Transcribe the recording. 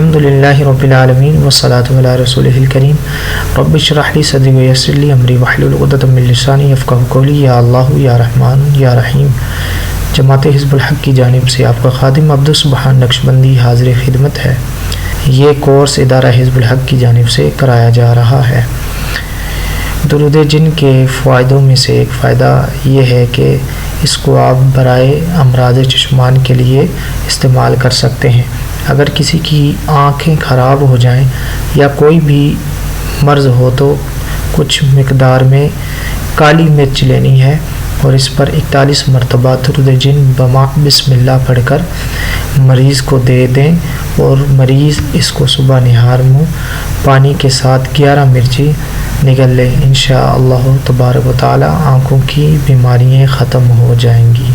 الحمدللہ رب العالمین والصلاۃ علی رسولہ الکریم رب اشرح لی صدری ویسر لی امری واحلل عقدۃ من لسانی یفقہوا قولی یا اللہ یا رحمان یا رحیم۔ جماعت حزب الحق کی جانب سے آپ کا خادم عبدالسبحان نقشبندی حاضر خدمت ہے۔ یہ کورس ادارہ حزب الحق کی جانب سے کرایا جا رہا ہے۔ درود جن کے فوائدوں میں سے ایک فائدہ یہ ہے کہ اس کو آپ برائے امراض چشمان کے لیے استعمال کر سکتے ہیں۔ اگر کسی کی آنکھیں خراب ہو جائیں یا کوئی بھی مرض ہو تو کچھ مقدار میں کالی مرچ لینی ہے اور اس پر 41 مرتبہ درود جن بسم اللہ پڑھ کر مریض کو دے دیں اور مریض اس کو صبح نہار منہ پانی کے ساتھ 11 مرچی نگل لیں۔ انشاءاللہ تبارک و تعالی آنکھوں کی بیماریاں ختم ہو جائیں گی۔